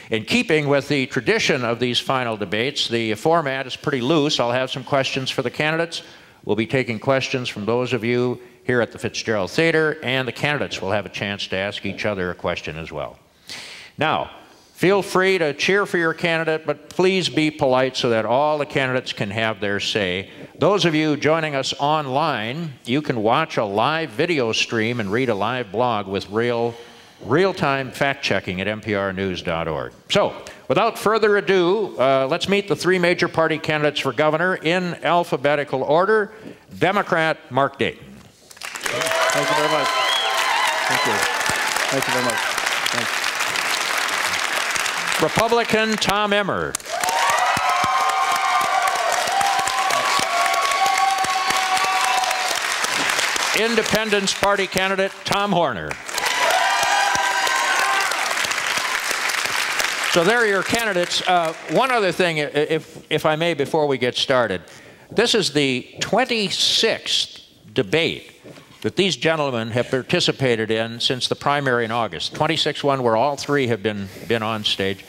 In keeping with the tradition of these final debates, the format is pretty loose. I'll have some questions for the candidates. We'll be taking questions from those of you here at the Fitzgerald Theater, and the candidates will have a chance to ask each other a question as well. Now, feel free to cheer for your candidate, but please be polite so that all the candidates can have their say. Those of you joining us online, you can watch a live video stream and read a live blog with real-time fact-checking at mprnews.org. So, without further ado, let's meet the three major party candidates for governor in alphabetical order. Democrat Mark Dayton. Thank you very much. Thank you. Thank you very much. Thank you. Republican Tom Emmer. Independence Party candidate Tom Horner. So there are your candidates. One other thing, if I may, before we get started. This is the 26th debate that these gentlemen have participated in since the primary in August. 26th one where all three have been on stage.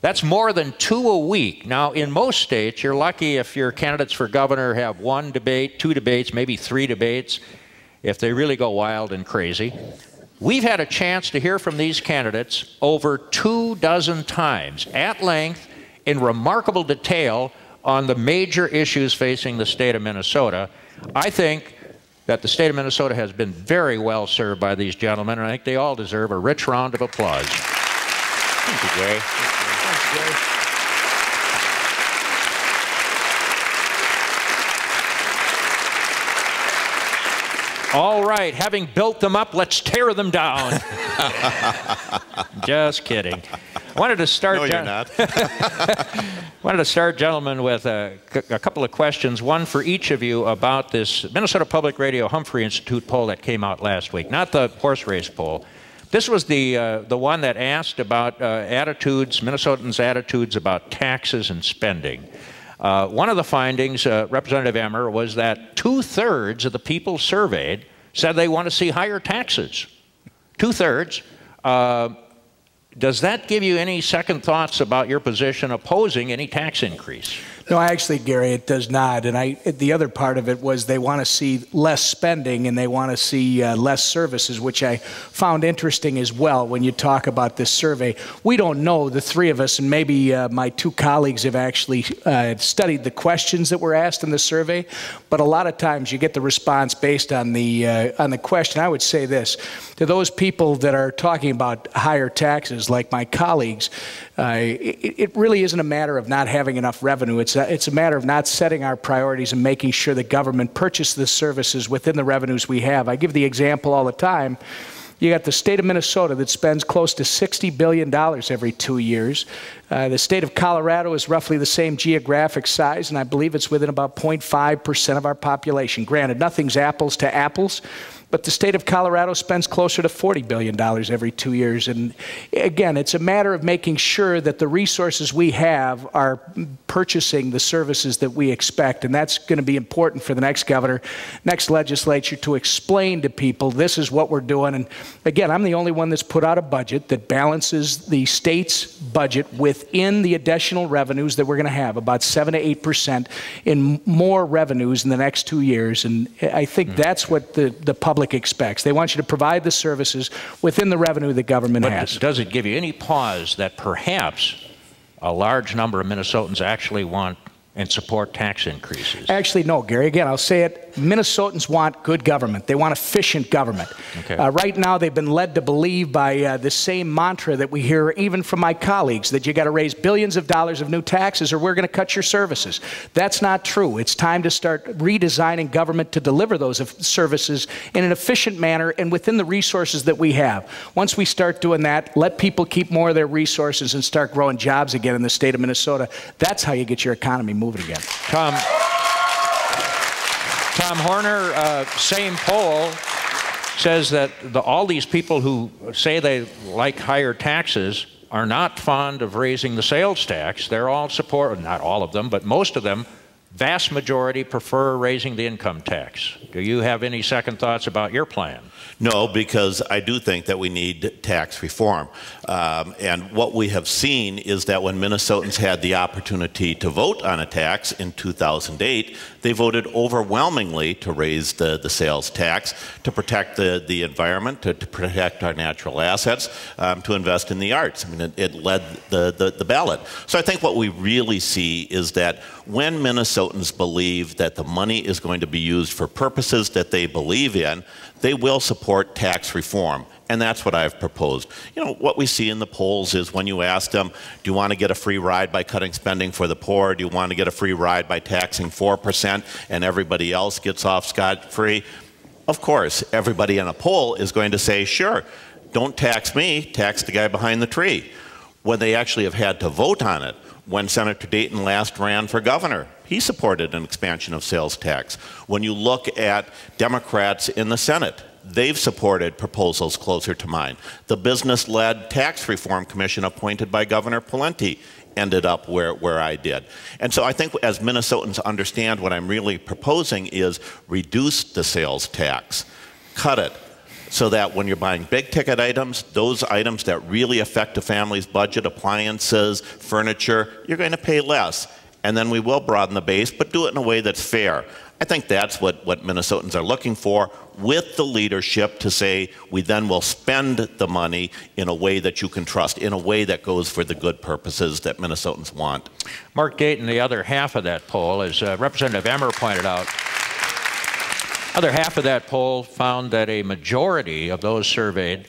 That's more than 2 a week. Now, in most states, you're lucky if your candidates for governor have 1 debate, 2 debates, maybe 3 debates, if they really go wild and crazy. We've had a chance to hear from these candidates over 24 times, at length, in remarkable detail, on the major issues facing the state of Minnesota. I think that the state of Minnesota has been very well served by these gentlemen, and I think they all deserve a rich round of applause. Thank you, Jay. Thanks, Jay. All right, having built them up, let's tear them down. Just kidding. I wanted to start. No, you're not. Wanted to start, gentlemen, with a couple of questions, one for each of you about this Minnesota Public Radio Humphrey Institute poll that came out last week, not the horse race poll. This was the one that asked about attitudes, Minnesotans' attitudes about taxes and spending. One of the findings, Representative Emmer, was that 2/3 of the people surveyed said they want to see higher taxes. 2/3. Does that give you any second thoughts about your position opposing any tax increase? No, actually, Gary, it does not. And the other part of it was they want to see less spending and they want to see less services, which I found interesting as well when you talk about this survey. We don't know, the three of us, and maybe my 2 colleagues have actually studied the questions that were asked in the survey, but a lot of times you get the response based on the question. I would say this, to those people that are talking about higher taxes, like my colleagues, it really isn't a matter of not having enough revenue. It's a matter of not setting our priorities and making sure that government purchases the services within the revenues we have. I give the example all the time. You got the state of Minnesota that spends close to $60 billion every 2 years. The state of Colorado is roughly the same geographic size, and I believe it's within about 0.5% of our population. Granted, nothing's apples to apples, but the state of Colorado spends closer to $40 billion every 2 years. And again, it's a matter of making sure that the resources we have are purchasing the services that we expect. And that's going to be important for the next governor, next legislature, to explain to people this is what we're doing. And again, I'm the only one that's put out a budget that balances the state's budget within the additional revenues that we're going to have, about 7 to 8% in more revenues in the next 2 years. And I think that's what the public expects. They want you to provide the services within the revenue the government has. But does it give you any pause that perhaps a large number of Minnesotans actually want and support tax increases? Actually, no, Gary. Again, I'll say it. Minnesotans want good government. They want efficient government. Okay. Right now, they've been led to believe by the same mantra that we hear even from my colleagues, that you got to raise billions of dollars of new taxes or we're going to cut your services. That's not true. It's time to start redesigning government to deliver those services in an efficient manner and within the resources that we have. Once we start doing that, let people keep more of their resources and start growing jobs again in the state of Minnesota. That's how you get your economy moving again. Tom Horner, same poll, says that all these people who say they like higher taxes are not fond of raising the sales tax. They're all support, not all of them, but most of them vast majority prefer raising the income tax. Do you have any second thoughts about your plan? No, because I do think that we need tax reform. And what we have seen is that when Minnesotans had the opportunity to vote on a tax in 2008, they voted overwhelmingly to raise the sales tax, to protect the environment, to protect our natural assets, to invest in the arts. I mean, it led the ballot. So I think what we really see is that when Minnesotans believe that the money is going to be used for purposes that they believe in, they will support tax reform. And that's what I've proposed. You know, what we see in the polls is when you ask them, do you want to get a free ride by cutting spending for the poor? Do you want to get a free ride by taxing 4% and everybody else gets off scot-free? Of course, everybody in a poll is going to say, sure, don't tax me, tax the guy behind the tree. When they actually have had to vote on it, when Senator Dayton last ran for governor, he supported an expansion of sales tax. When you look at Democrats in the Senate, they've supported proposals closer to mine. The business-led tax reform commission appointed by Governor Pawlenty ended up where I did. And so I think as Minnesotans understand, what I'm really proposing is reduce the sales tax, cut it, so that when you're buying big ticket items, those items that really affect a family's budget, appliances, furniture, you're going to pay less. And then we will broaden the base, but do it in a way that's fair. I think that's what Minnesotans are looking for, with the leadership to say we then will spend the money in a way that you can trust, in a way that goes for the good purposes that Minnesotans want. Mark Dayton, the other half of that poll, as Representative Emmer pointed out, other half of that poll found that a majority of those surveyed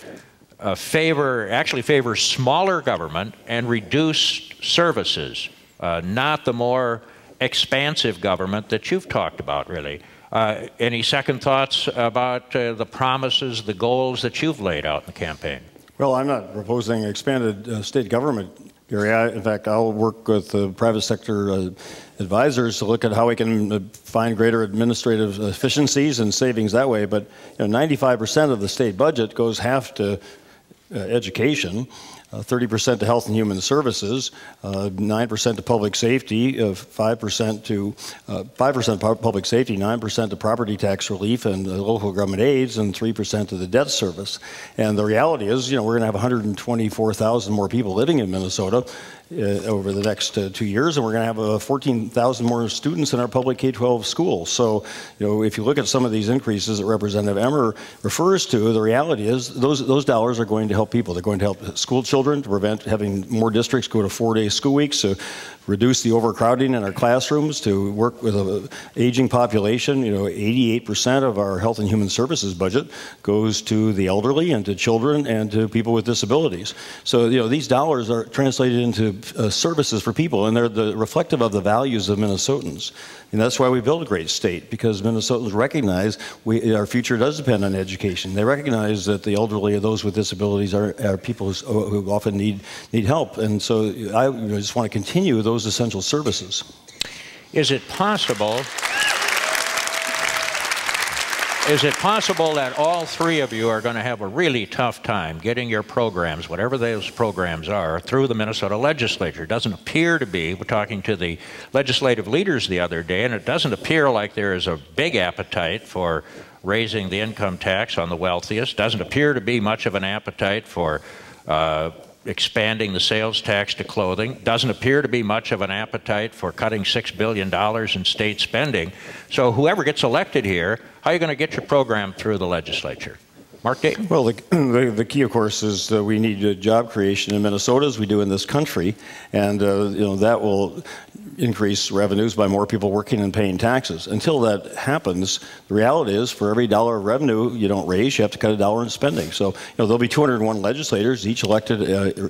actually favor smaller government and reduced services, not the more expansive government that you've talked about, really. Any second thoughts about the promises, the goals that you've laid out in the campaign? Well, I'm not proposing expanded state government, Gary. In fact, I'll work with the private sector advisors to look at how we can find greater administrative efficiencies and savings that way. But 95% of the state budget goes half to education, 30% to health and human services, 9% to public safety, 5% to public safety, 9% to property tax relief and local government aids, and 3% to the debt service. And the reality is, we're going to have 124,000 more people living in Minnesota over the next 2 years, and we're going to have 14,000 more students in our public K-12 schools. So, if you look at some of these increases that Representative Emmer refers to, the reality is those dollars are going to help people. They're going to help school children to prevent having more districts go to 4-day school weeks, to reduce the overcrowding in our classrooms, to work with an aging population. 88% of our health and human services budget goes to the elderly and to children and to people with disabilities. So, these dollars are translated into services for people, and they're reflective of the values of Minnesotans. And that's why we built a great state, because Minnesotans recognize our future does depend on education. They recognize that the elderly or those with disabilities are people who often need help. And so I just want to continue those essential services. Is it possible that all three of you are going to have a really tough time getting your programs, whatever those programs are, through the Minnesota legislature? It doesn't appear to be. We're talking to the legislative leaders the other day, and it doesn't appear like there is a big appetite for raising the income tax on the wealthiest. Doesn't appear to be much of an appetite for expanding the sales tax to clothing. Doesn't appear to be much of an appetite for cutting $6 billion in state spending. So whoever gets elected here, how are you going to get your program through the legislature? Mark Dayton? Well, the key, of course, is that we need job creation in Minnesota, as we do in this country, and that will increase revenues by more people working and paying taxes. Until that happens, the reality is, for every dollar of revenue you don't raise, you have to cut a dollar in spending. So, there'll be 201 legislators, each elected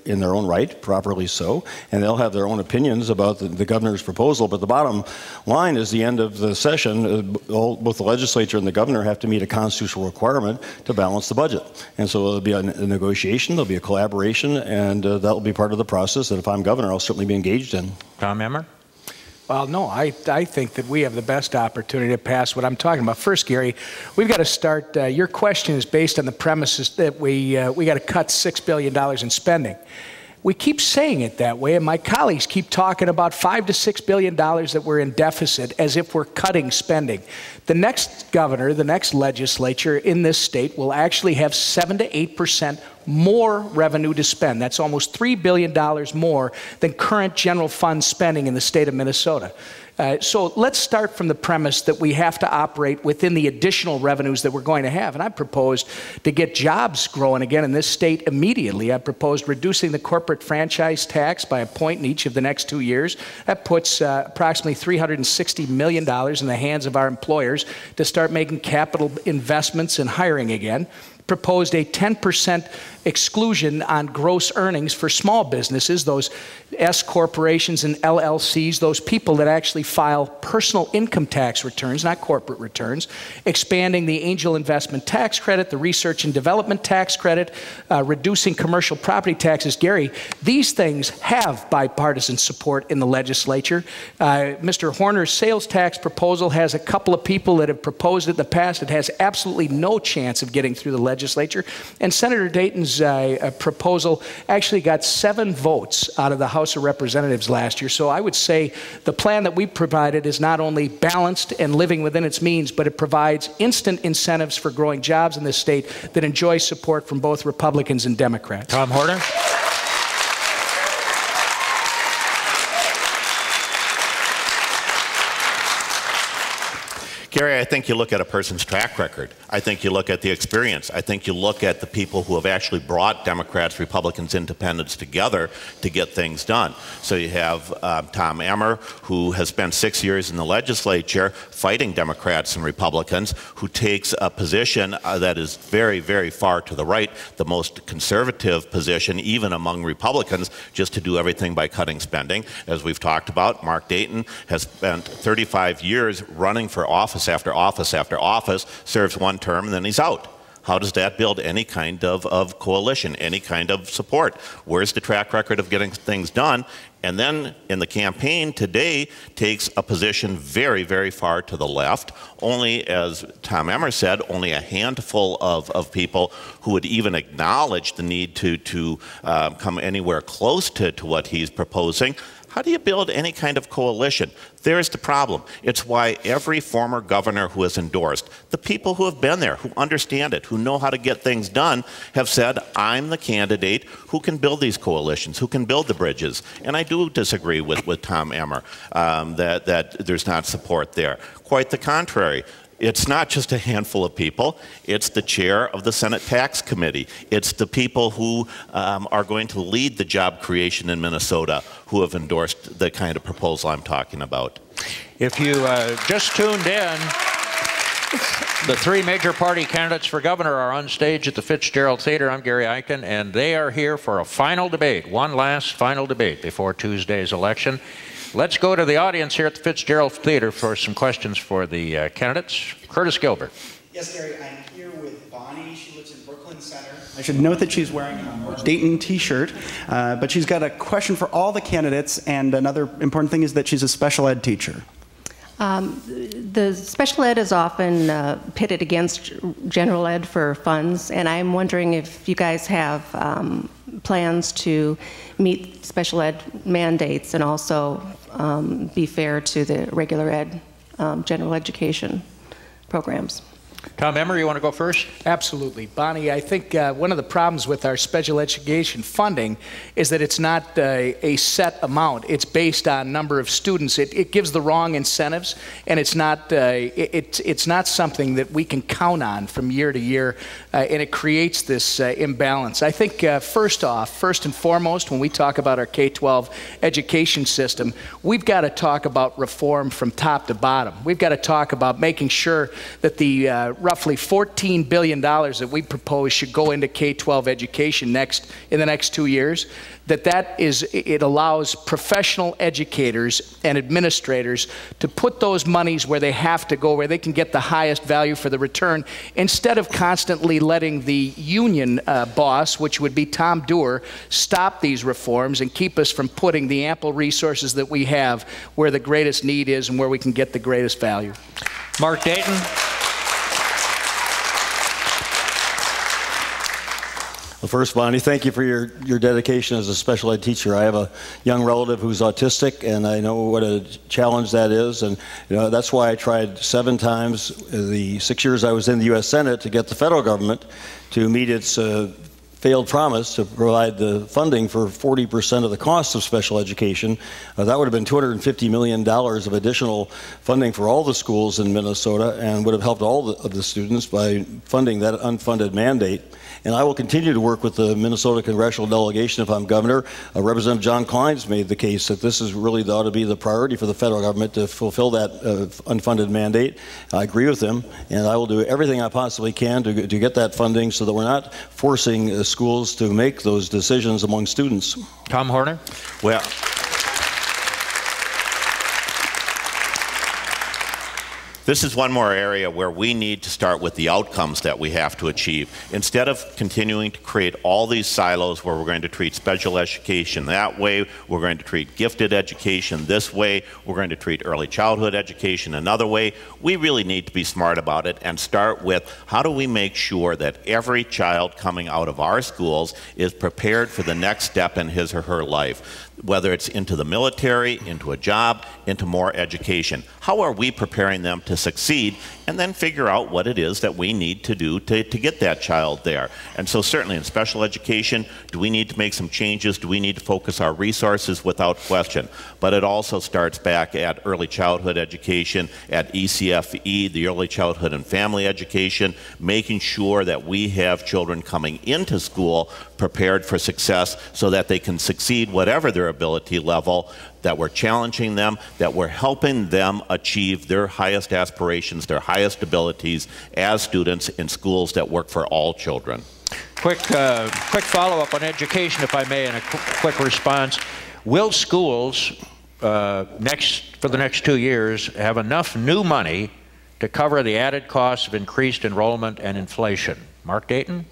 in their own right, properly so, and they'll have their own opinions about the governor's proposal. But the bottom line is, the end of the session, both the legislature and the governor have to meet a constitutional requirement to balance the budget. And so there'll be a negotiation, there'll be a collaboration, and that'll be part of the process that, if I'm governor, I'll certainly be engaged in. Tom Emmer? Well, no, I think that we have the best opportunity to pass what I'm talking about. First, Gary, we've got to start. Your question is based on the premises that we got to cut $6 billion in spending. We keep saying it that way, and my colleagues keep talking about $5 to $6 billion that we're in deficit as if we're cutting spending. The next governor, the next legislature in this state will actually have 7 to 8% more revenue to spend. That's almost $3 billion more than current general fund spending in the state of Minnesota. So let's start from the premise that we have to operate within the additional revenues that we're going to have. And I proposed to get jobs growing again in this state immediately. I proposed reducing the corporate franchise tax by a point in each of the next 2 years. That puts approximately $360 million in the hands of our employers to start making capital investments and hiring again. Proposed a 10% exclusion on gross earnings for small businesses, those S corporations and LLCs, those people that actually file personal income tax returns, not corporate returns, expanding the angel investment tax credit, the research and development tax credit, reducing commercial property taxes. Gary, these things have bipartisan support in the legislature. Mr. Horner's sales tax proposal has a couple of people that have proposed it in the past. It has absolutely no chance of getting through the legislature. And Senator Dayton's proposal actually got 7 votes out of the House of Representatives last year. So I would say the plan that we provided is not only balanced and living within its means, but it provides instant incentives for growing jobs in this state that enjoy support from both Republicans and Democrats. Tom Horner. Gary, I think you look at a person's track record. I think you look at the experience. I think you look at the people who have actually brought Democrats, Republicans, Independents together to get things done. So you have Tom Emmer, who has spent 6 years in the legislature fighting Democrats and Republicans, who takes a position that is very, very far to the right, the most conservative position, even among Republicans, just to do everything by cutting spending. As we've talked about, Mark Dayton has spent 35 years running for office after office after office, serves one term, and then he's out. How does that build any kind of coalition, any kind of support? Where's the track record of getting things done? And then in the campaign today takes a position very, very far to the left. Only, as Tom Emmer said, only a handful of people who would even acknowledge the need to come anywhere close to what he's proposing. How do you build any kind of coalition? There's the problem. It's why every former governor who has endorsed, the people who have been there, who understand it, who know how to get things done, have said, I'm the candidate who can build these coalitions, who can build the bridges. And I do disagree with Tom Emmer that there's not support there. Quite the contrary. It's not just a handful of people. It's the chair of the Senate Tax Committee. It's the people who are going to lead the job creation in Minnesota who have endorsed the kind of proposal I'm talking about. If you just tuned in, the 3 major party candidates for governor are on stage at the Fitzgerald Theater. I'm Gary Eichen, and they are here for a final debate, one last final debate before Tuesday's election. Let's go to the audience here at the Fitzgerald Theater for some questions for the candidates. Curtis Gilbert. Yes, Gary, I'm here with Bonnie. She lives in Brooklyn Center. I should note that she's wearing a Dayton t-shirt, but she's got a question for all the candidates, and another important thing is that she's a special ed teacher. The special ed is often pitted against general ed for funds, and I'm wondering if you guys have plans to meet special ed mandates and also be fair to the regular ed general education programs. Tom Emmer, you want to go first? Absolutely. Bonnie, I think one of the problems with our special education funding is that it's not a set amount. It's based on number of students. It gives the wrong incentives, and it's not something that we can count on from year to year, and it creates this imbalance. I think first and foremost, when we talk about our K-12 education system, we've got to talk about reform from top to bottom. We've got to talk about making sure that the roughly $14 billion that we propose should go into K-12 education in the next 2 years, it allows professional educators and administrators to put those monies where they have to go, where they can get the highest value for the return, instead of constantly letting the union boss, which would be Tom Dewar, stop these reforms and keep us from putting the ample resources that we have where the greatest need is and where we can get the greatest value. Mark Dayton. Well, first, Bonnie, thank you for your dedication as a special ed teacher. I have a young relative who's autistic, and I know what a challenge that is. And that's why I tried 7 times the 6 years I was in the U.S. Senate to get the federal government to meet its failed promise to provide the funding for 40% of the cost of special education. That would have been $250 million of additional funding for all the schools in Minnesota and would have helped all of the students by funding that unfunded mandate. And I will continue to work with the Minnesota congressional delegation if I'm governor. Representative John Klein's made the case that this is really ought to be the priority for the federal government to fulfill that unfunded mandate. I agree with him, and I will do everything I possibly can to get that funding so that we're not forcing schools to make those decisions among students. Tom Horner? Well, this is one more area where we need to start with the outcomes that we have to achieve. Instead of continuing to create all these silos where we're going to treat special education that way, we're going to treat gifted education this way, we're going to treat early childhood education another way, we really need to be smart about it and start with how do we make sure that every child coming out of our schools is prepared for the next step in his or her life, whether it's into the military, into a job, into more education. How are we preparing them to succeed, and then figure out what it is that we need to do to get that child there. And so certainly in special education, do we need to make some changes? Do we need to focus our resources? Without question. But it also starts back at early childhood education, at ECFE, the early childhood and family education, making sure that we have children coming into school prepared for success so that they can succeed whatever their ability level, that we're challenging them, that we're helping them achieve their highest aspirations, their highest abilities as students in schools that work for all children. Quick follow-up on education, if I may, and a quick response. Will schools for the next 2 years have enough new money to cover the added costs of increased enrollment and inflation? Mark Dayton?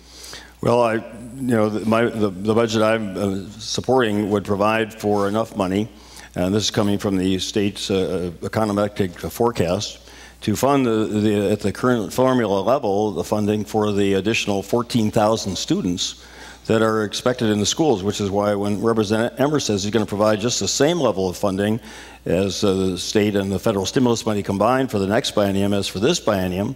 Well, the budget I'm supporting would provide for enough money, and this is coming from the state's econometric forecast, to fund at the current formula level the funding for the additional 14,000 students that are expected in the schools, which is why when Representative Emmer says he's going to provide just the same level of funding as the state and the federal stimulus money combined for the next biennium as for this biennium,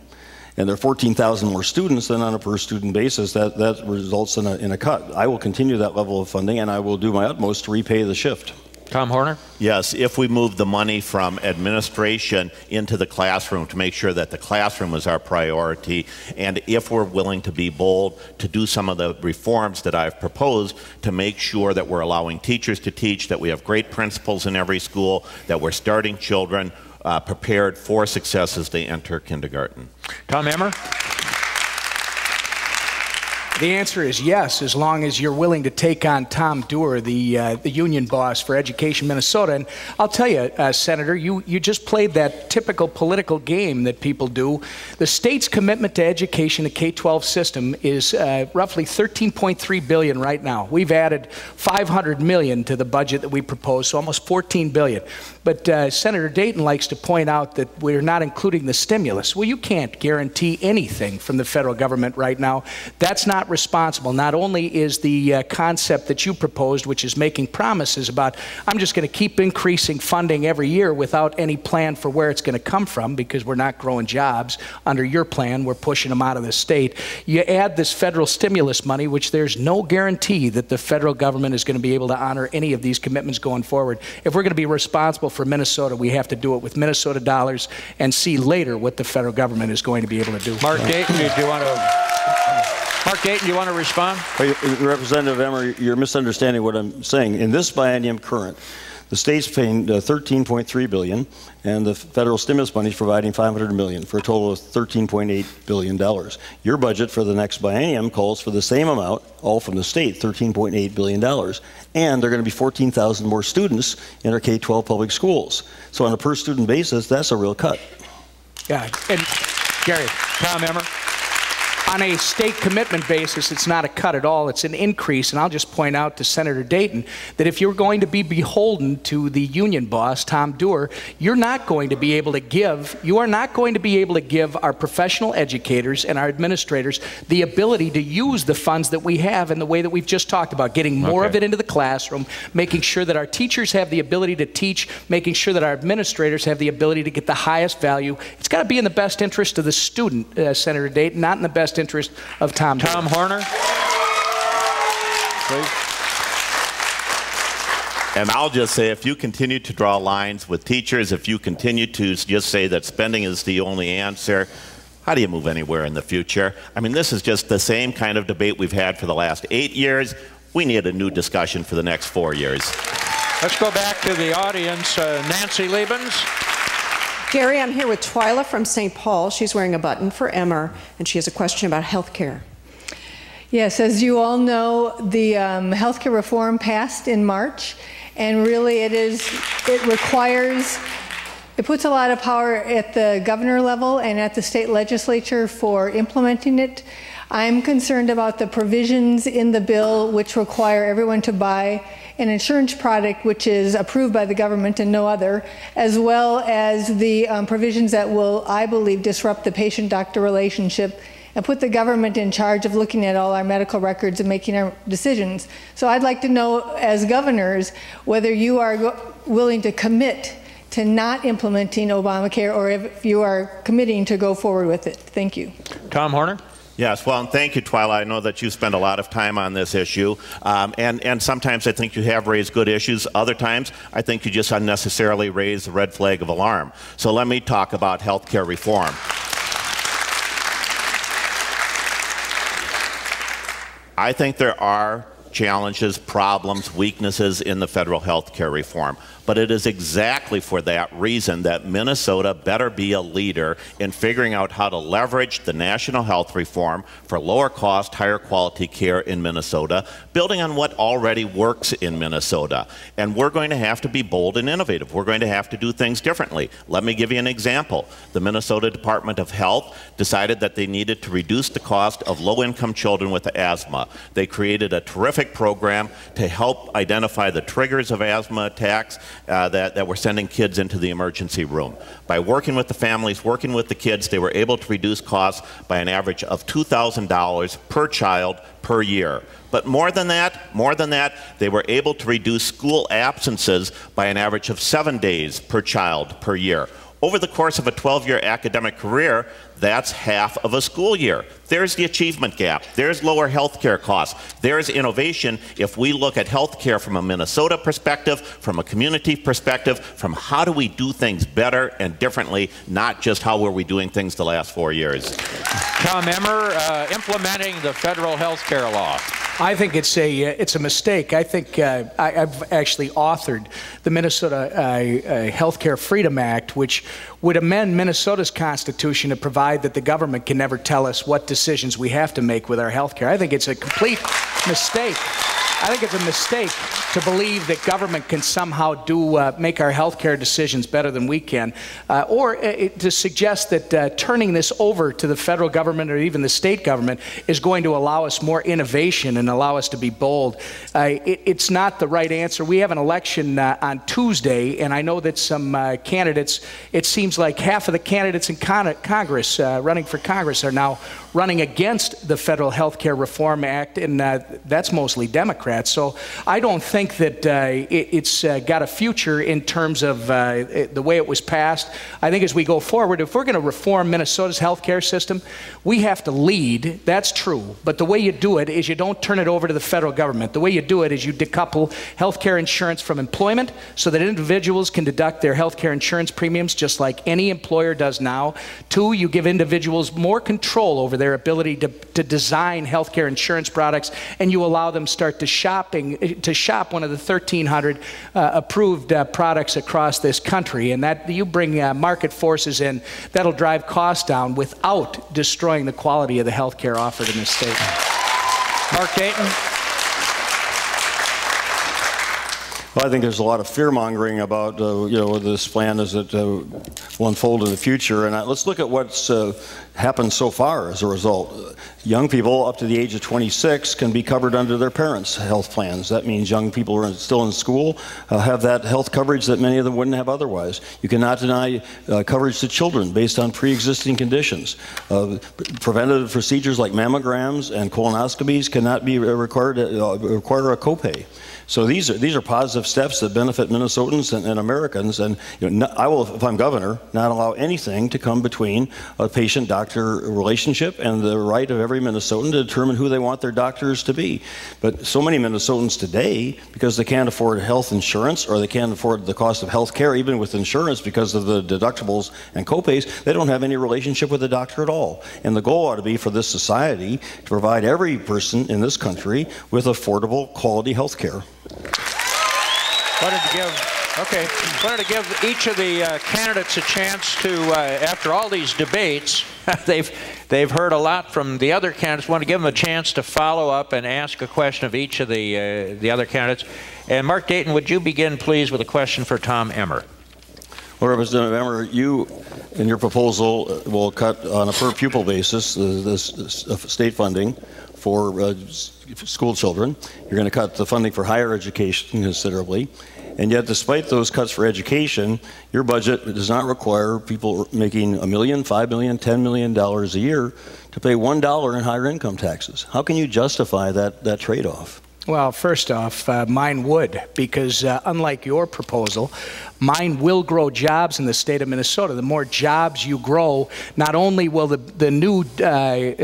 and there are 14,000 more students, then on a per student basis, that results in a cut. I will continue that level of funding, and I will do my utmost to repay the shift. Tom Horner? Yes, if we move the money from administration into the classroom to make sure that the classroom is our priority, and if we're willing to be bold to do some of the reforms that I've proposed to make sure that we're allowing teachers to teach, that we have great principals in every school, that we're starting children prepared for success as they enter kindergarten. Tom Emmer? The answer is yes, as long as you're willing to take on Tom Doerr, the union boss for Education Minnesota. And I'll tell you, Senator, you just played that typical political game that people do. The state's commitment to education, the K-12 system, is roughly $13.3 billion right now. We've added $500 million to the budget that we proposed, so almost $14 billion. But Senator Dayton likes to point out that we're not including the stimulus. Well, you can't guarantee anything from the federal government right now. That's not responsible. Not only is the concept that you proposed, which is making promises about, I'm just going to keep increasing funding every year without any plan for where it's going to come from, because we're not growing jobs. Under your plan, we're pushing them out of the state. You add this federal stimulus money, which there's no guarantee that the federal government is going to be able to honor any of these commitments going forward. If we're going to be responsible for Minnesota, we have to do it with Minnesota dollars and see later what the federal government is going to be able to do. Mark Dayton, do you want to respond? Representative Emmer, you're misunderstanding what I'm saying. In this biennium current, the state's paying $13.3 billion, and the federal stimulus money is providing $500 million for a total of $13.8 billion. Your budget for the next biennium calls for the same amount, all from the state, $13.8 billion, and there are going to be 14,000 more students in our K-12 public schools. So on a per student basis, that's a real cut. Yeah, and Gary, Tom Emmer? on a state commitment basis, it's not a cut at all, it's an increase. And I'll just point out to Senator Dayton that if you're going to be beholden to the union boss, Tom Doer, you're not going to be able to give our professional educators and our administrators the ability to use the funds that we have in the way that we've just talked about, getting more of it into the classroom, making sure that our teachers have the ability to teach, making sure that our administrators have the ability to get the highest value. It's got to be in the best interest of the student, Senator Dayton, not in the best interest of Tom Doer. Tom Horner. Please. And I'll just say, if you continue to draw lines with teachers, if you continue to just say that spending is the only answer, how do you move anywhere in the future? I mean, this is just the same kind of debate we've had for the last 8 years. We need a new discussion for the next 4 years. Let's go back to the audience. Nancy Liebens. Gary, I'm here with Twyla from St. Paul. She's wearing a button for Emmer, and she has a question about health care. Yes, as you all know, the healthcare reform passed in March, and really it puts a lot of power at the governor level and at the state legislature for implementing it. I'm concerned about the provisions in the bill which require everyone to buy an insurance product which is approved by the government and no other, as well as the provisions that will, I believe, disrupt the patient-doctor relationship and put the government in charge of looking at all our medical records and making our decisions. So I'd like to know, as governors, whether you are willing to commit to not implementing Obamacare, or if you are committing to go forward with it. Thank you. Tom Horner. Yes, well, and thank you, Twyla. I know that you spend a lot of time on this issue, and sometimes I think you have raised good issues. Other times, I think you just unnecessarily raise the red flag of alarm. So let me talk about health care reform. I think there are challenges, problems, weaknesses in the federal health care reform. But it is exactly for that reason that Minnesota better be a leader in figuring out how to leverage the national health reform for lower cost, higher quality care in Minnesota, building on what already works in Minnesota. And we're going to have to be bold and innovative. We're going to have to do things differently. Let me give you an example. The Minnesota Department of Health decided that they needed to reduce the cost of low-income children with asthma. They created a terrific program to help identify the triggers of asthma attacks that were sending kids into the emergency room. By working with the families, working with the kids, they were able to reduce costs by an average of $2,000 per child per year. But more than that, they were able to reduce school absences by an average of 7 days per child per year. Over the course of a 12-year academic career, that's half of a school year. There's the achievement gap. There's lower health care costs. There's innovation if we look at health care from a Minnesota perspective, from a community perspective, from how do we do things better and differently, not just how were we doing things the last 4 years. Tom Emmer, implementing the federal health care law. I think it's a mistake. I think I've actually authored the Minnesota Healthcare Freedom Act, which would amend Minnesota's constitution to provide that the government can never tell us what decisions we have to make with our health care. I think it's a complete mistake. I think it's a mistake to believe that government can somehow make our health care decisions better than we can, or to suggest that turning this over to the federal government or even the state government is going to allow us more innovation and allow us to be bold. It's not the right answer. We have an election on Tuesday, and I know that some candidates, it seems like half of the candidates in Congress running for Congress are now running against the Federal Health Care Reform Act, and that's mostly Democrats. So I don't think that it's got a future in terms of the way it was passed. I think as we go forward, if we're going to reform Minnesota's health care system, we have to lead. That's true. But the way you do it is you don't turn it over to the federal government. The way you do it is you decouple health care insurance from employment so that individuals can deduct their health care insurance premiums just like any employer does now. 2, you give individuals more control over their ability to design health care insurance products, and you allow them start to shop one of the 1,300 approved products across this country, and that you bring market forces in that'll drive costs down without destroying the quality of the health care offered in this state. Mark Dayton. Well, I think there's a lot of fear-mongering about this plan as it will unfold in the future. And let's look at what's happened so far as a result. Young people up to the age of 26 can be covered under their parents' health plans. That means young people who are still in school have that health coverage that many of them wouldn't have otherwise. You cannot deny coverage to children based on pre-existing conditions. Preventative procedures like mammograms and colonoscopies cannot be require a copay. So these are positive steps that benefit Minnesotans and Americans. And I will, if I'm governor, not allow anything to come between a patient-doctor relationship and the right of every Minnesotan to determine who they want their doctors to be. But so many Minnesotans today, because they can't afford health insurance or they can't afford the cost of health care, even with insurance because of the deductibles and copays, they don't have any relationship with the doctor at all. And the goal ought to be for this society to provide every person in this country with affordable, quality health care. Wanted to give each of the candidates a chance to, after all these debates, they've heard a lot from the other candidates. Want to give them a chance to follow up and ask a question of each of the other candidates. And Mark Dayton, would you begin, please, with a question for Tom Emmer? Well, Representative Emmer, you, in your proposal, will cut on a per pupil basis the state funding for school children. You're going to cut the funding for higher education considerably. And yet, despite those cuts for education, your budget does not require people making $1 million, $5 million, $10 million a year to pay $1 in higher income taxes. How can you justify that trade-off? Well, first off, mine would, because unlike your proposal, mine will grow jobs in the state of Minnesota. The more jobs you grow, not only will the new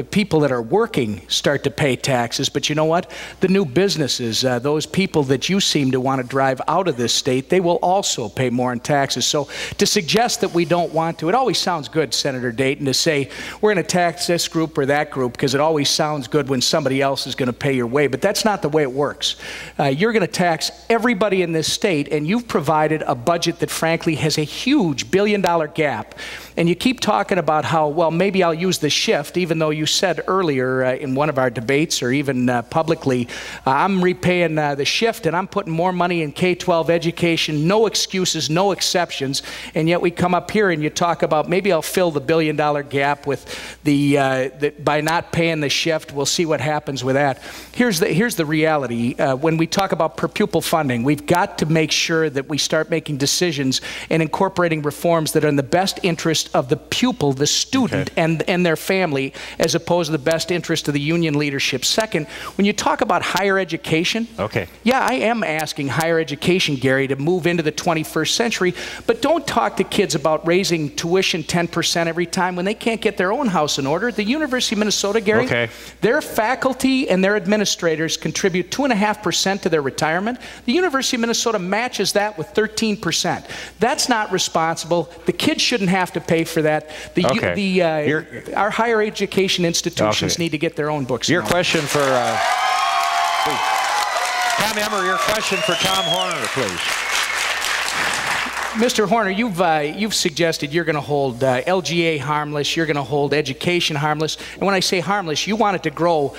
people that are working start to pay taxes, but you know what? The new businesses, those people that you seem to want to drive out of this state, they will also pay more in taxes. So to suggest that we don't want to, it always sounds good, Senator Dayton, to say we're going to tax this group or that group, because it always sounds good when somebody else is going to pay your way, but that's not the way it works. You're going to tax everybody in this state, and you've provided a budget that frankly has a huge billion-dollar gap. And you keep talking about how, well, maybe I'll use the shift, even though you said earlier in one of our debates or even publicly, I'm repaying the shift and I'm putting more money in K-12 education, no excuses, no exceptions. And yet we come up here and you talk about maybe I'll fill the billion-dollar gap with by not paying the shift. We'll see what happens with that. Here's the reality. When we talk about per pupil funding, we've got to make sure that we start making decisions and incorporating reforms that are in the best interest of the pupil, the student, and their family, as opposed to the best interest of the union leadership. Second, when you talk about higher education, yeah, I am asking higher education, Gary, to move into the 21st century, but don't talk to kids about raising tuition 10% every time when they can't get their own house in order. The University of Minnesota, Gary, their faculty and their administrators contribute 2.5% to their retirement. The University of Minnesota matches that with 13%. That's not responsible. The kids shouldn't have to pay for that. Our higher education institutions need to get their own books. Your question for Tom Emmer, your question for Tom Horner, please. Mr. Horner, you've suggested you're going to hold LGA harmless, you're going to hold education harmless, and when I say harmless, you want it to grow,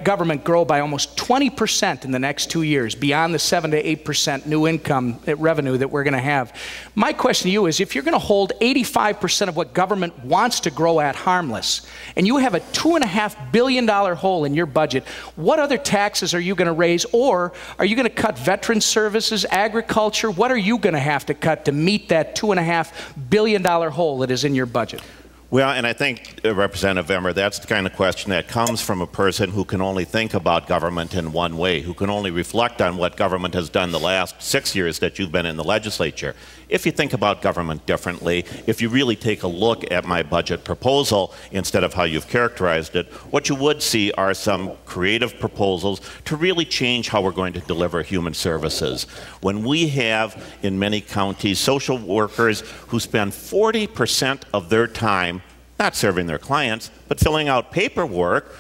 government grow by almost 20% in the next 2 years, beyond the 7 to 8% new income revenue that we're going to have. My question to you is, if you're going to hold 85% of what government wants to grow at harmless, and you have a $2.5 billion hole in your budget, what other taxes are you going to raise, or are you going to cut veteran services, agriculture? What are you going to have to cut to meet that $2.5 billion hole that is in your budget? Well, and I think, Representative Emmer, that's the kind of question that comes from a person who can only think about government in one way, who can only reflect on what government has done the last 6 years that you've been in the legislature. If you think about government differently, if you really take a look at my budget proposal instead of how you've characterized it, what you would see are some creative proposals to really change how we're going to deliver human services. When we have, in many counties, social workers who spend 40% of their time not serving their clients, but filling out paperwork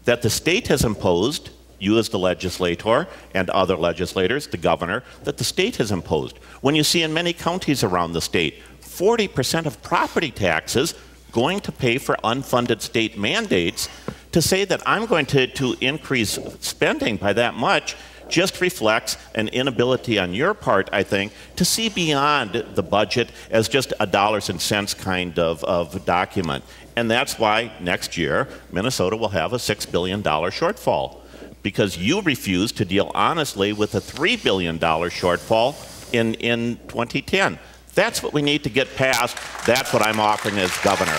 that the state has imposed, you as the legislator and other legislators, the governor, that the state has imposed. When you see in many counties around the state, 40% of property taxes going to pay for unfunded state mandates, to say that I'm going to increase spending by that much just reflects an inability on your part, I think, to see beyond the budget as just a dollars and cents kind of document. And that's why next year, Minnesota will have a $6 billion shortfall, because you refuse to deal honestly with a $3 billion shortfall in 2010. That's what we need to get past. That's what I'm offering as governor.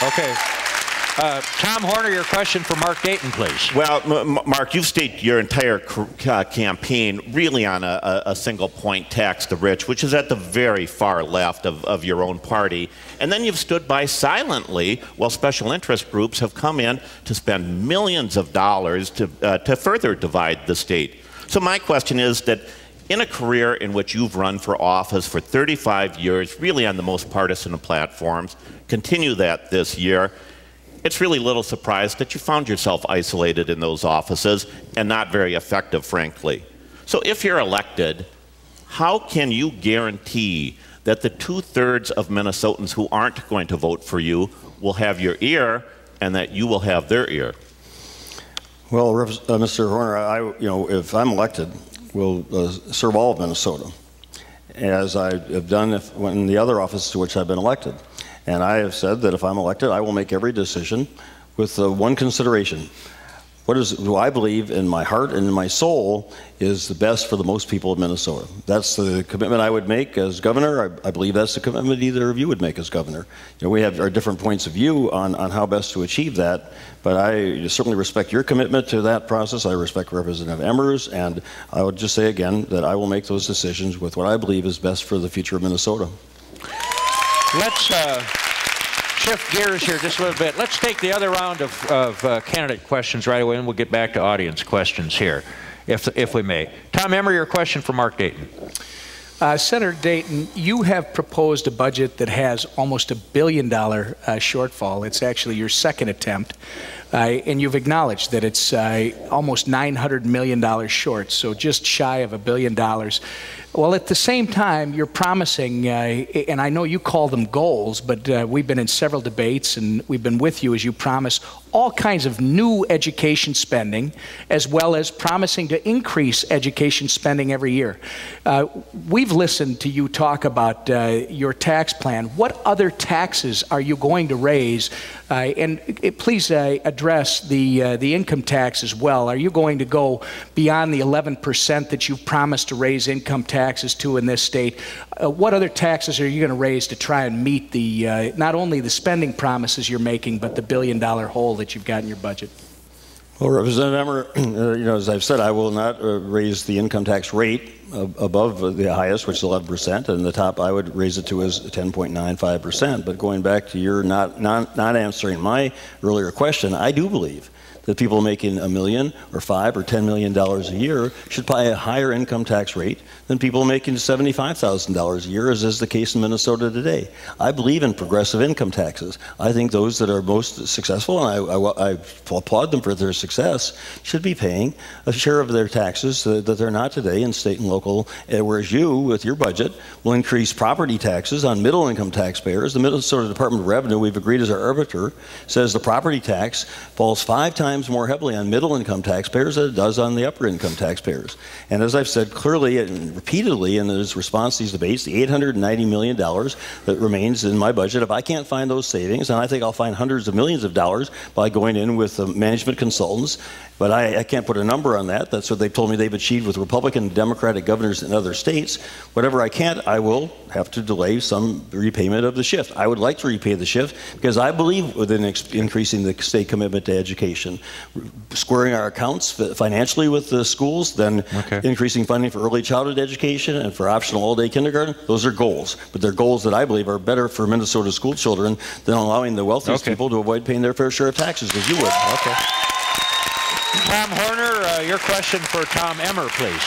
Okay. Tom Horner, your question for Mark Dayton, please. Well, Mark, you've staked your entire campaign really on a single point tax to rich, which is at the very far left of your own party. And then you've stood by silently while special interest groups have come in to spend millions of dollars to further divide the state. So my question is that in a career in which you've run for office for 35 years, really on the most partisan of platforms, continue that this year, it's really little surprise that you found yourself isolated in those offices and not very effective, frankly. So if you're elected, how can you guarantee that the 2/3 of Minnesotans who aren't going to vote for you will have your ear and that you will have their ear? Well, Mr. Horner, if I'm elected, will serve all of Minnesota, as I have done in the other offices to which I've been elected. And I have said that if I'm elected, I will make every decision with one consideration. What do I believe in my heart and in my soul is the best for the most people of Minnesota? That's the commitment I would make as governor. I believe that's the commitment either of you would make as governor. We have our different points of view on how best to achieve that, but I certainly respect your commitment to that process. I respect Representative Emmer's, and I would just say again that I will make those decisions with what I believe is best for the future of Minnesota. Let's shift gears here just a little bit. Let's take the other round of candidate questions right away, and we'll get back to audience questions here, if we may. Tom Emmer, your question for Mark Dayton. Senator Dayton, you have proposed a budget that has almost $1 billion shortfall. It's actually your second attempt, and you've acknowledged that it's almost $900 million short, so just shy of $1 billion. Well, at the same time, you're promising, and I know you call them goals, but we've been in several debates, and we've been with you as you promise all kinds of new education spending, as well as promising to increase education spending every year. We've listened to you talk about your tax plan. What other taxes are you going to raise? And please address the income tax as well. Are you going to go beyond the 11% that you've promised to raise income taxes to in this state? What other taxes are you going to raise to try and meet the not only the spending promises you're making, but the $1 billion hole that you've got in your budget? Well, Representative Emmer, as I've said, I will not raise the income tax rate above the highest, which is 11%, and the top I would raise it to is 10.95%. But going back to your not answering my earlier question, I do believe that people making $1 million or $5 or $10 million a year should pay a higher income tax rate than people making $75,000 a year, as is the case in Minnesota today. I believe in progressive income taxes. I think those that are most successful, and I applaud them for their success, should be paying a share of their taxes that they're not today in state and local, whereas you, with your budget, will increase property taxes on middle income taxpayers. The Minnesota Department of Revenue, we've agreed as our arbiter, says the property tax falls 5 times more heavily on middle income taxpayers than it does on the upper income taxpayers. And as I've said clearly and repeatedly in his response to these debates, the $890 million that remains in my budget, if I can't find those savings, and I think I'll find hundreds of millions of dollars by going in with management consultants, but I can't put a number on that. That's what they've told me they've achieved with Republican and Democratic governors in other states. Whatever I can't, I will have to delay some repayment of the shift. I would like to repay the shift because I believe within increasing the state commitment to education, squaring our accounts financially with the schools, then increasing funding for early childhood education and for optional all-day kindergarten. Those are goals, but they're goals that I believe are better for Minnesota school children than allowing the wealthiest people to avoid paying their fair share of taxes, as you would. Tom Horner, your question for Tom Emmer, please.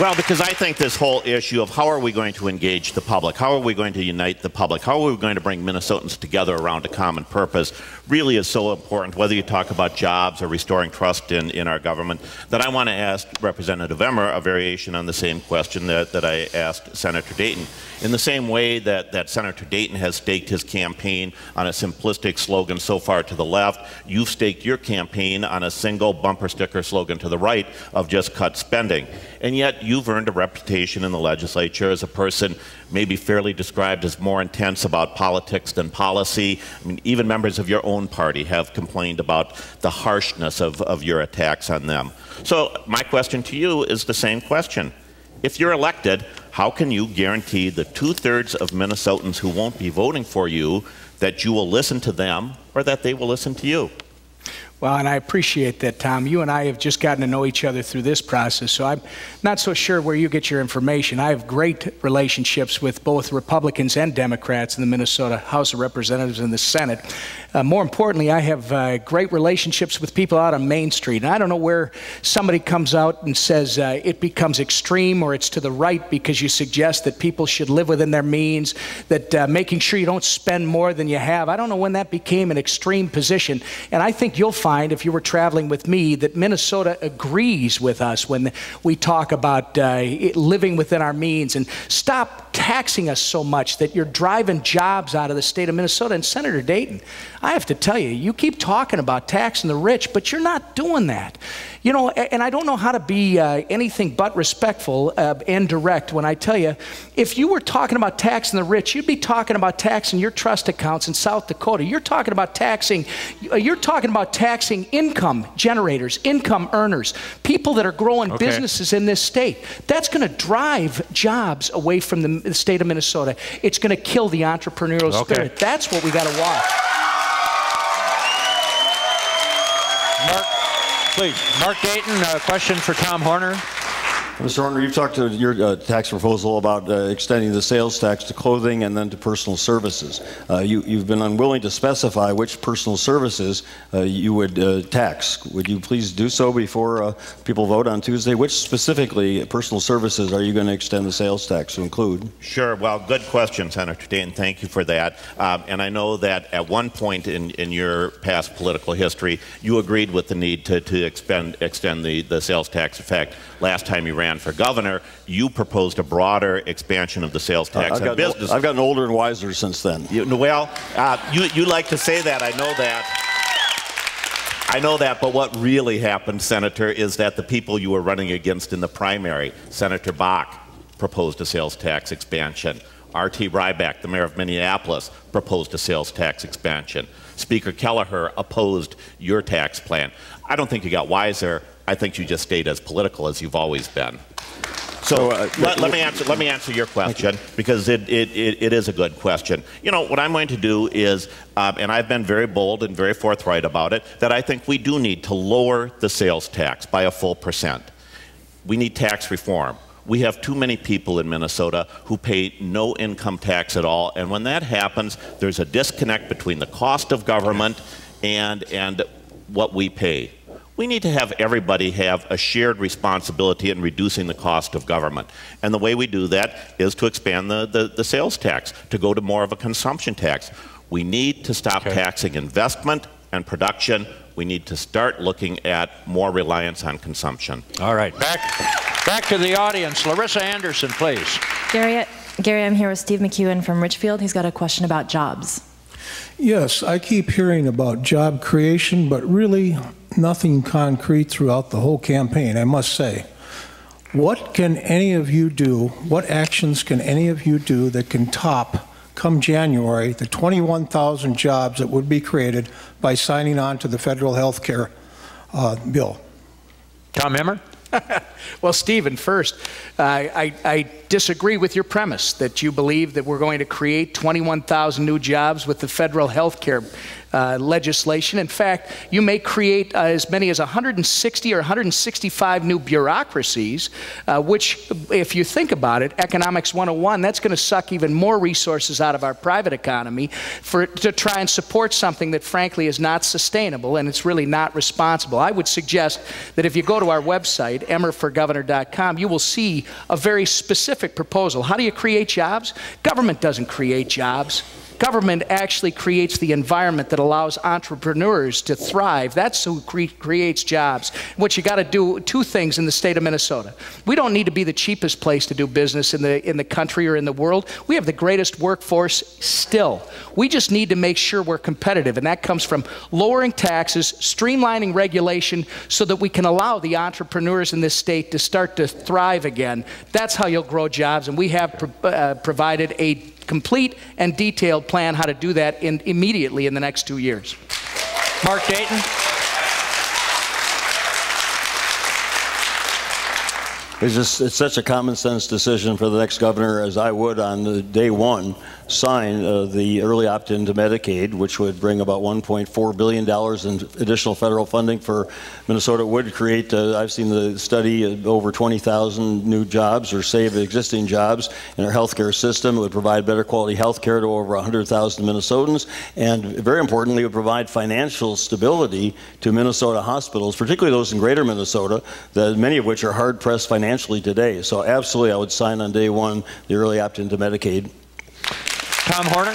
Well, because I think this whole issue of how are we going to engage the public, how are we going to unite the public, how are we going to bring Minnesotans together around a common purpose really is so important, whether you talk about jobs or restoring trust in our government, that I want to ask Representative Emmer a variation on the same question that I asked Senator Dayton. In the same way that Senator Dayton has staked his campaign on a simplistic slogan so far to the left, you've staked your campaign on a single bumper sticker slogan to the right of just cut spending. And yet you've earned a reputation in the legislature as a person maybe fairly described as more intense about politics than policy. I mean, even members of your own party have complained about the harshness of your attacks on them. So my question to you is the same question. If you're elected, how can you guarantee the 2/3 of Minnesotans who won't be voting for you that you will listen to them or that they will listen to you? Well, and I appreciate that, Tom. You and I have just gotten to know each other through this process, so I'm not so sure where you get your information. I have great relationships with both Republicans and Democrats in the Minnesota House of Representatives and the Senate. More importantly, I have great relationships with people out on Main Street. And I don't know where somebody comes out and says it becomes extreme or it's to the right because you suggest that people should live within their means, that making sure you don't spend more than you have. I don't know when that became an extreme position. And I think you'll find, if you were traveling with me, that Minnesota agrees with us when we talk about living within our means. And stop taxing us so much that you're driving jobs out of the state of Minnesota. And Senator Dayton, I have to tell you, you keep talking about taxing the rich, but you're not doing that. You know, and I don't know how to be anything but respectful and direct when I tell you, if you were talking about taxing the rich, you'd be talking about taxing your trust accounts in South Dakota. You're talking about taxing income generators, income earners, people that are growing businesses in this state. That's going to drive jobs away from the state of Minnesota. It's going to kill the entrepreneurial spirit. That's what we got to watch. Mark, please. Mark Dayton, a question for Tom Horner. Mr. Horner, you've talked to your tax proposal about extending the sales tax to clothing and then to personal services. You've been unwilling to specify which personal services you would tax. Would you please do so before people vote on Tuesday? Which specifically personal services are you going to extend the sales tax to include? Sure. Well, good question, Senator Dayton. Thank you for that. And I know that at one point in your past political history, you agreed with the need to extend the sales tax. In fact, last time you ran for governor, you proposed a broader expansion of the sales tax on business. I've gotten older and wiser since then. You like to say that. I know that. I know that, but what really happened, Senator, is that the people you were running against in the primary, Senator Bach, proposed a sales tax expansion. R.T. Ryback, the mayor of Minneapolis, proposed a sales tax expansion. Speaker Kelleher opposed your tax plan. I don't think you got wiser. I think you just stayed as political as you've always been. So let me answer your question, because it is a good question. You know, what I'm going to do is, and I've been very bold and very forthright about it, that I think we do need to lower the sales tax by a full %. We need tax reform. We have too many people in Minnesota who pay no income tax at all, and when that happens, there's a disconnect between the cost of government and what we pay. We need to have everybody have a shared responsibility in reducing the cost of government. And the way we do that is to expand the sales tax, to go to more of a consumption tax. We need to stop taxing investment and production. We need to start looking at more reliance on consumption. All right, back to the audience. Larissa Anderson, please. Gary, I'm here with Steve McEwen from Richfield. He's got a question about jobs. Yes, I keep hearing about job creation, but really nothing concrete throughout the whole campaign, I must say. What can any of you do, what actions can any of you do that can top, come January, the 21,000 jobs that would be created by signing on to the federal health care bill? Tom Emmer? Well, Stephen, first, I disagree with your premise that you believe that we're going to create 21,000 new jobs with the federal health care legislation. In fact, you may create as many as 160 or 165 new bureaucracies, which, if you think about it, Economics 101, that's going to suck even more resources out of our private economy to try and support something that, frankly, is not sustainable and it's really not responsible. I would suggest that if you go to our website, emmerforgovernor.com, you will see a very specific proposal. How do you create jobs? Government doesn't create jobs. Government actually creates the environment that allows entrepreneurs to thrive. That's who creates jobs. What you got to do, two things in the state of Minnesota. We don't need to be the cheapest place to do business in the country or in the world. We have the greatest workforce still. We just need to make sure we're competitive, and that comes from lowering taxes, streamlining regulation, so that we can allow the entrepreneurs in this state to start to thrive again. That's how you'll grow jobs, and we have provided a complete and detailed plan how to do that immediately in the next 2 years. Mark Dayton. It's such a common sense decision for the next governor, as I would on day one sign the early opt-in to Medicaid, which would bring about $1.4 billion in additional federal funding for Minnesota. It would create, I've seen the study, over 20,000 new jobs or save existing jobs in our healthcare system. It would provide better quality healthcare to over 100,000 Minnesotans, and very importantly, it would provide financial stability to Minnesota hospitals, particularly those in greater Minnesota, many of which are hard-pressed financially today. So absolutely, I would sign on day one the early opt-in to Medicaid. Tom Horner.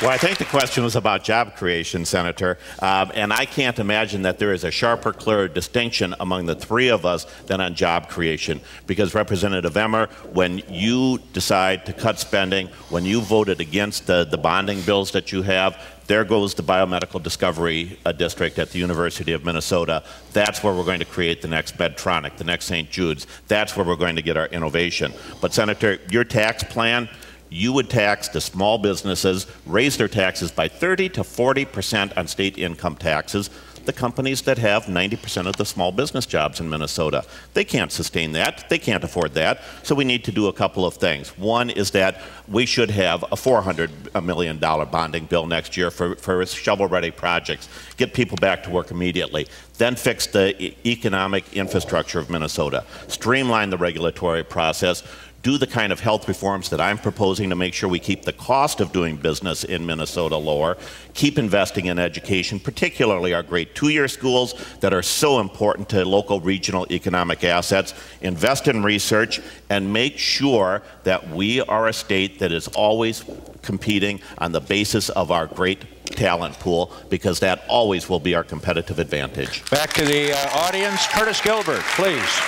Well, I think the question was about job creation, Senator, and I can't imagine that there is a sharper, clearer distinction among the three of us than on job creation. Because, Representative Emmer, when you decide to cut spending, when you voted against the bonding bills that you have, there goes the biomedical discovery district at the University of Minnesota. That's where we're going to create the next Medtronic, the next St. Jude's. That's where we're going to get our innovation. But, Senator, your tax plan, you would tax the small businesses, raise their taxes by 30 to 40% on state income taxes, the companies that have 90% of the small business jobs in Minnesota. They can't sustain that. They can't afford that. So we need to do a couple of things. One is that we should have a $400 million bonding bill next year for shovel-ready projects. Get people back to work immediately. Then fix the economic infrastructure of Minnesota. Streamline the regulatory process. Do the kind of health reforms that I'm proposing to make sure we keep the cost of doing business in Minnesota lower. Keep investing in education, particularly our great two-year schools that are so important to local, regional economic assets. Invest in research and make sure that we are a state that is always competing on the basis of our great talent pool, because that always will be our competitive advantage. Back to the audience. Curtis Gilbert, please.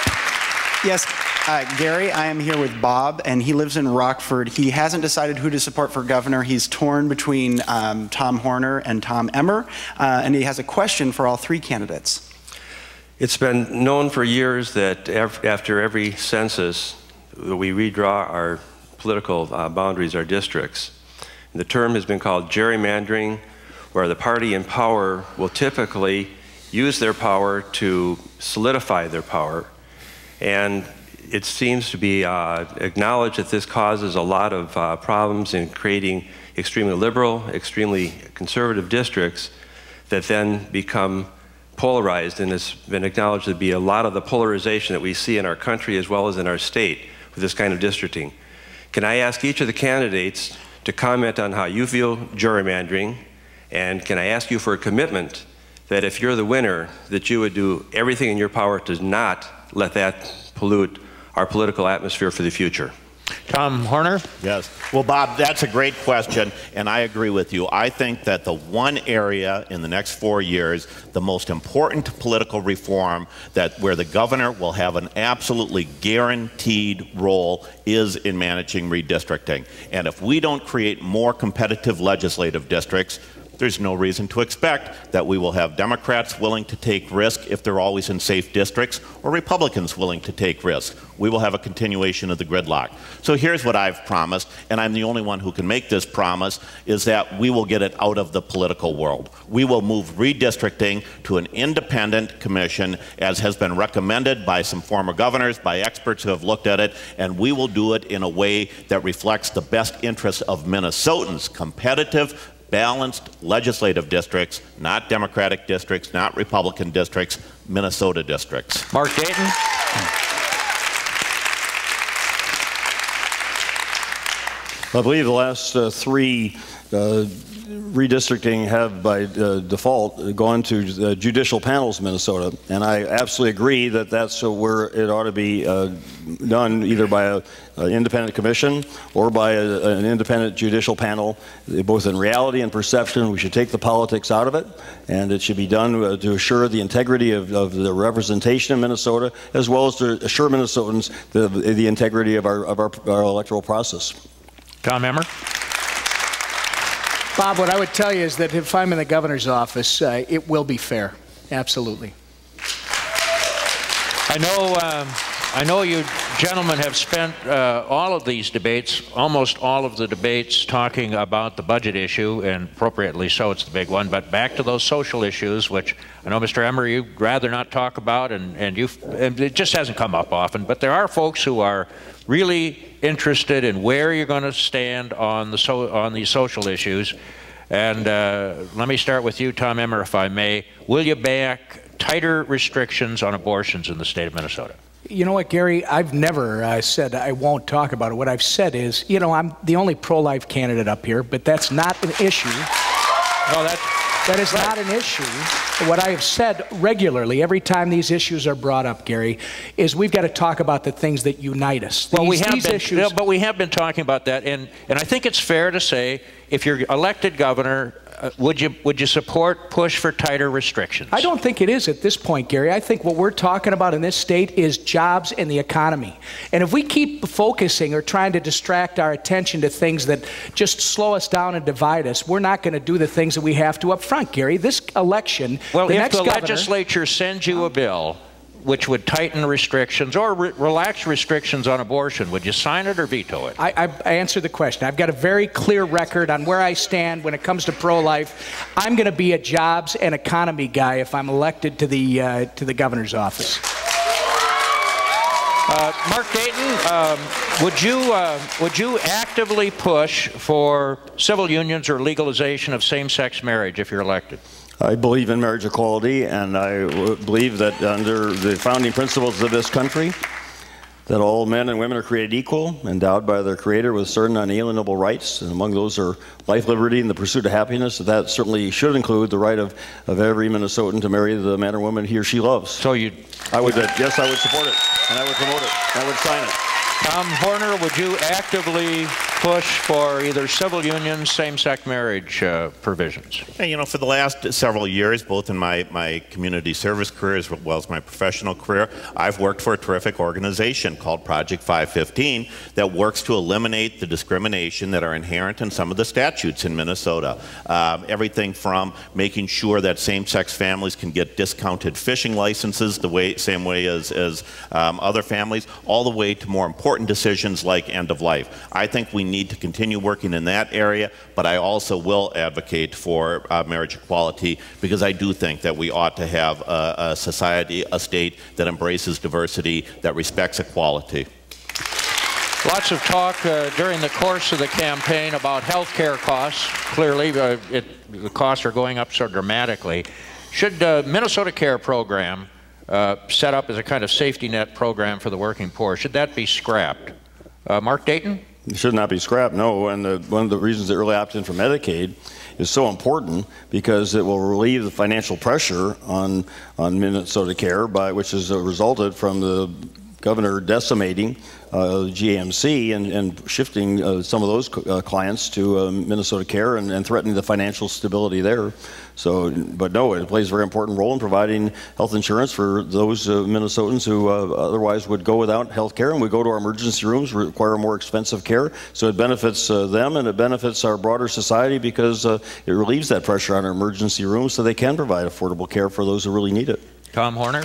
Yes. Gary, I am here with Bob, and he lives in Rockford. He hasn't decided who to support for governor. He's torn between Tom Horner and Tom Emmer, and he has a question for all three candidates. It's been known for years that after every census, we redraw our political boundaries, our districts. The term has been called gerrymandering, where the party in power will typically use their power to solidify their power. And it seems to be acknowledged that this causes a lot of problems in creating extremely liberal, extremely conservative districts that then become polarized, and it's been acknowledged to be a lot of the polarization that we see in our country as well as in our state with this kind of districting. Can I ask each of the candidates to comment on how you view gerrymandering, and can I ask you for a commitment that if you're the winner, that you would do everything in your power to not let that pollute our political atmosphere for the future? Tom Horner? Yes. Well, Bob, that's a great question, and I agree with you. I think that the one area in the next 4 years, the most important political reform where the governor will have an absolutely guaranteed role is in managing redistricting. And if we don't create more competitive legislative districts, There's no reason to expect that we will have Democrats willing to take risk if they're always in safe districts, or Republicans willing to take risk. We will have a continuation of the gridlock. So here's what I've promised, and I'm the only one who can make this promise, is that we will get it out of the political world. We will move redistricting to an independent commission, as has been recommended by some former governors, by experts who have looked at it, and we will do it in a way that reflects the best interests of Minnesotans, competitive, balanced legislative districts, not Democratic districts, not Republican districts, Minnesota districts. Mark Dayton. I believe the last three redistricting have by default gone to judicial panels in Minnesota, and I absolutely agree that that's where it ought to be done, either by an independent commission or by an independent judicial panel. Both in reality and perception, we should take the politics out of it, and it should be done to assure the integrity of the representation in Minnesota, as well as to assure Minnesotans the integrity of our electoral process. Tom Emmer. Bob, what I would tell you is that if I'm in the governor's office, it will be fair. Absolutely. I know you gentlemen have spent all of these debates, almost all of the debates, talking about the budget issue, and appropriately so, it's the big one. But back to those social issues, which I know, Mr. Emmer, you'd rather not talk about, and it just hasn't come up often. But there are folks who are really interested in where you're going to stand on these social issues. And let me start with you, Tom Emmer, if I may. Will you back tighter restrictions on abortions in the state of Minnesota? You know what, Gary? I've never said I won't talk about it. What I've said is, you know, I'm the only pro-life candidate up here, but that's not an issue. No, that is not an issue. What I have said regularly, every time these issues are brought up, Gary, is we've got to talk about the things that unite us. Well, we have been talking about that, and I think it's fair to say, if you're elected governor, would you support push for tighter restrictions? I don't think it is at this point, Gary. I think what we're talking about in this state is jobs and the economy. And if we keep focusing or trying to distract our attention to things that just slow us down and divide us, we're not going to do the things that we have to up front, Gary. This election, well, if the legislature sends you a bill which would tighten restrictions or relax restrictions on abortion, would you sign it or veto it? I answered the question. I've got a very clear record on where I stand when it comes to pro-life. I'm going to be a jobs and economy guy if I'm elected to the governor's office. Mark Dayton, would you actively push for civil unions or legalization of same-sex marriage if you're elected? I believe in marriage equality, and I believe that under the founding principles of this country, that all men and women are created equal, endowed by their Creator with certain unalienable rights, and among those are life, liberty, and the pursuit of happiness. That certainly should include the right of every Minnesotan to marry the man or woman he or she loves. So yes, I would support it, and I would promote it, and I would sign it. Tom Horner, would you actively push for either civil unions, same-sex marriage provisions? And, you know, for the last several years, both in my community service career as well as my professional career, I've worked for a terrific organization called Project 515 that works to eliminate the discrimination that are inherent in some of the statutes in Minnesota. Everything from making sure that same-sex families can get discounted fishing licenses same way as other families, all the way to more important decisions like end of life. I think we need to continue working in that area, but I also will advocate for marriage equality, because I do think that we ought to have a society, a state that embraces diversity, that respects equality. Lots of talk during the course of the campaign about health care costs. Clearly, the costs are going up so dramatically. Should the Minnesota Care program set up as a kind of safety net program for the working poor, should that be scrapped? Mark Dayton? It should not be scrapped, no. And one of the reasons the early opt-in for Medicaid is so important, because it will relieve the financial pressure on Minnesota Care, which has resulted from the governor decimating GAMC and shifting some of those clients to Minnesota Care and threatening the financial stability there. So, but no, it plays a very important role in providing health insurance for those Minnesotans who otherwise would go without health care and would go to our emergency rooms, require more expensive care. So it benefits them and it benefits our broader society because it relieves that pressure on our emergency rooms so they can provide affordable care for those who really need it. Tom Horner.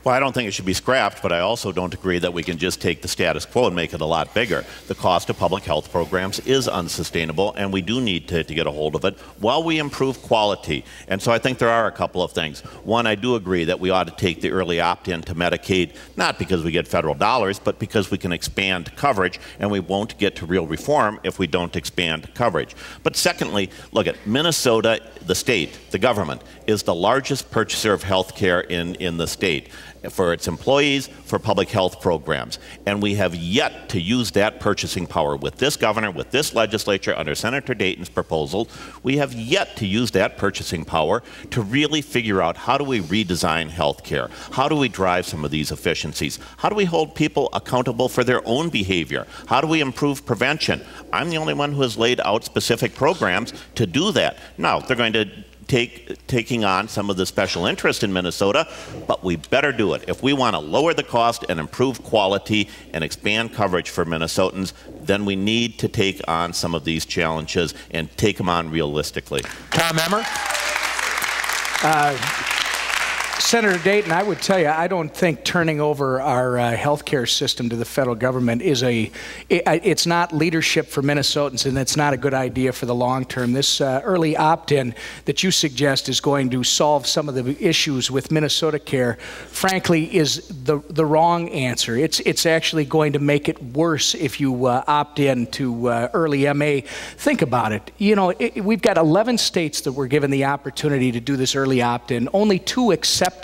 Well, I don't think it should be scrapped, but I also don't agree that we can just take the status quo and make it a lot bigger. The cost of public health programs is unsustainable, and we do need to get a hold of it while we improve quality. And so I think there are a couple of things. One, I do agree that we ought to take the early opt-in to Medicaid, not because we get federal dollars, but because we can expand coverage, and we won't get to real reform if we don't expand coverage. But secondly, look at Minnesota, the state, the government, is the largest purchaser of health care in the state, for its employees, for public health programs. And we have yet to use that purchasing power with this governor, with this legislature, under Senator Dayton's proposal. We have yet to use that purchasing power to really figure out how do we redesign health care? How do we drive some of these efficiencies? How do we hold people accountable for their own behavior? How do we improve prevention? I'm the only one who has laid out specific programs to do that. Now, they're going to taking on some of the special interest in Minnesota, but we better do it. If we want to lower the cost and improve quality and expand coverage for Minnesotans, then we need to take on some of these challenges and take them on realistically. Tom Emmer? Senator Dayton, I would tell you, I don't think turning over our healthcare system to the federal government is it's not leadership for Minnesotans, and it's not a good idea for the long term. This early opt-in that you suggest is going to solve some of the issues with Minnesota Care, frankly, is the wrong answer. It's actually going to make it worse if you opt in to early MA. Think about it. You know, we've got 11 states that were given the opportunity to do this early opt-in. Only 2 accepted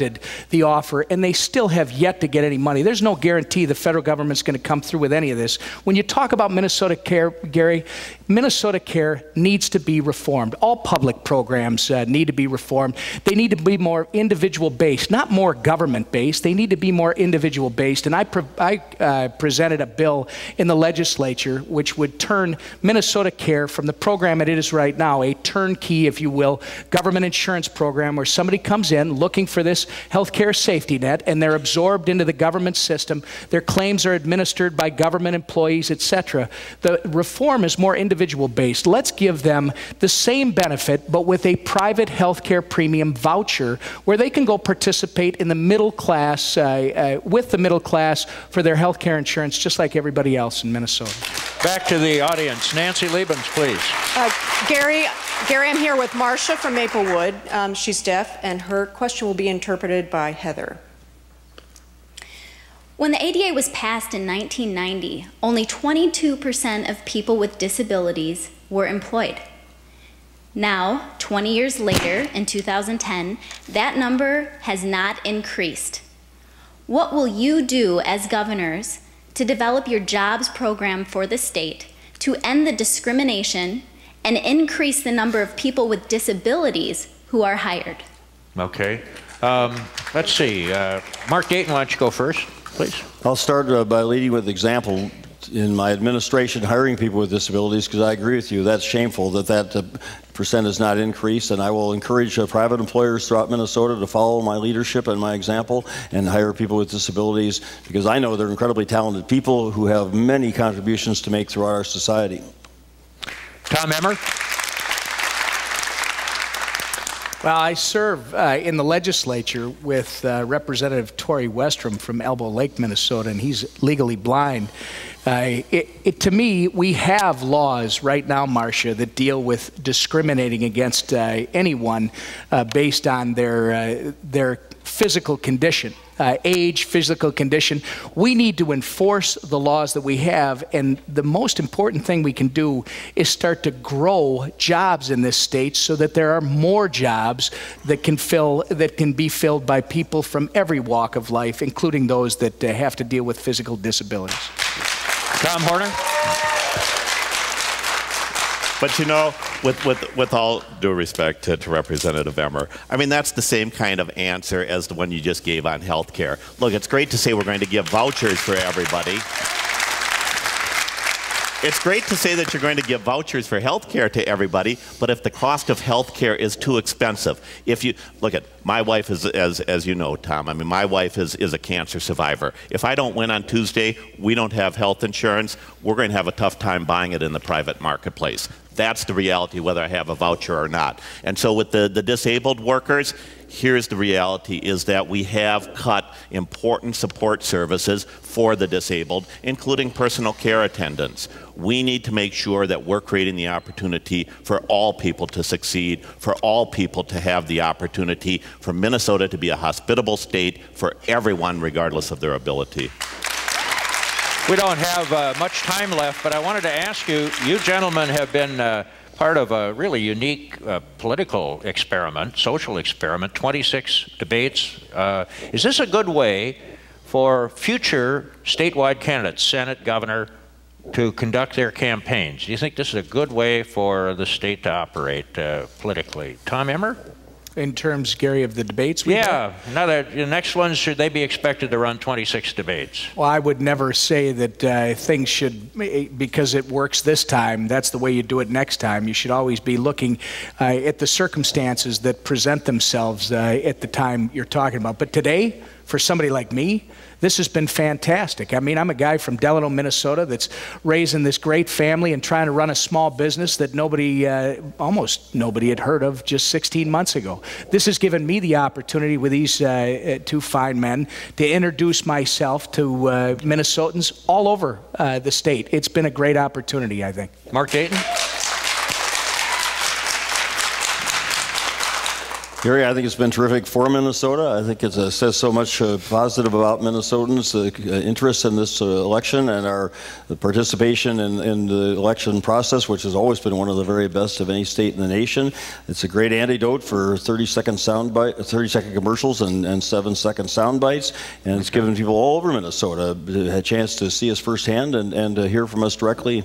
the offer, and they still have yet to get any money. There's no guarantee the federal government's going to come through with any of this. When you talk about Minnesota Care, Gary, Minnesota Care needs to be reformed. All public programs need to be reformed. They need to be more individual-based, not more government-based. They need to be more individual-based. And I presented a bill in the legislature which would turn Minnesota Care from the program it is right now, a turnkey, if you will, government insurance program where somebody comes in looking for this healthcare safety net, and they're absorbed into the government system. Their claims are administered by government employees, etc. The reform is more individual-based. Let's give them the same benefit, but with a private healthcare premium voucher where they can go participate in the middle class, with the middle class for their healthcare insurance, just like everybody else in Minnesota. Back to the audience. Nancy Liebens, please. Gary, I'm here with Marcia from Maplewood. She's deaf, and her question will be interpreted by Heather. When the ADA was passed in 1990, only 22% of people with disabilities were employed. Now, 20 years later, in 2010, that number has not increased. What will you do as governors to develop your jobs program for the state to end the discrimination and increase the number of people with disabilities who are hired? Okay. Let's see. Mark Dayton, why don't you go first, please? I'll start by leading with example. In my administration, hiring people with disabilities, because I agree with you, that's shameful that percent has not increased, and I will encourage private employers throughout Minnesota to follow my leadership and my example and hire people with disabilities, because I know they're incredibly talented people who have many contributions to make throughout our society. Tom Emmer? Well, I serve in the legislature with Representative Tory Westrom from Elbow Lake, Minnesota, and he's legally blind. To me, we have laws right now, Marcia, that deal with discriminating against anyone based on their physical condition. Age, physical condition. We need to enforce the laws that we have, and the most important thing we can do is start to grow jobs in this state so that there are more jobs that can be filled by people from every walk of life, including those that have to deal with physical disabilities. Tom Horner? But you know, with all due respect to Representative Emmer, I mean, that's the same kind of answer as the one you just gave on health care. Look, it's great to say we're going to give vouchers for everybody. It's great to say that you're going to give vouchers for health care to everybody, but if the cost of health care is too expensive, if you look at my wife is, as you know, Tom, I mean, my wife is a cancer survivor. If I don't win on Tuesday, we don't have health insurance, we're going to have a tough time buying it in the private marketplace. That's the reality, whether I have a voucher or not. And so with the disabled workers, here's the reality, is that we have cut important support services for the disabled, including personal care attendants. We need to make sure that we're creating the opportunity for all people to succeed, for all people to have the opportunity, for Minnesota to be a hospitable state for everyone, regardless of their ability. We don't have much time left, but I wanted to ask you, you gentlemen have been part of a really unique political experiment, social experiment, 26 debates. Is this a good way for future statewide candidates, Senate, Governor, to conduct their campaigns? Do you think this is a good way for the state to operate politically? Tom Emmer? In terms, Gary, of the debates we Yeah. Now, the next ones, should they be expected to run 26 debates? Well, I would never say that things should, because it works this time, that's the way you do it next time. You should always be looking at the circumstances that present themselves at the time you're talking about. But today, for somebody like me, this has been fantastic. I mean, I'm a guy from Delano, Minnesota that's raising this great family and trying to run a small business that nobody, almost nobody had heard of just 16 months ago. This has given me the opportunity with these two fine men to introduce myself to Minnesotans all over the state. It's been a great opportunity, I think. Mark Dayton? Gary, I think it's been terrific for Minnesota. I think it says so much positive about Minnesotans' interest in this election and our participation in the election process, which has always been one of the very best of any state in the nation. It's a great antidote for 30-second commercials and 7-second sound bites, and it's given people all over Minnesota a chance to see us firsthand and hear from us directly.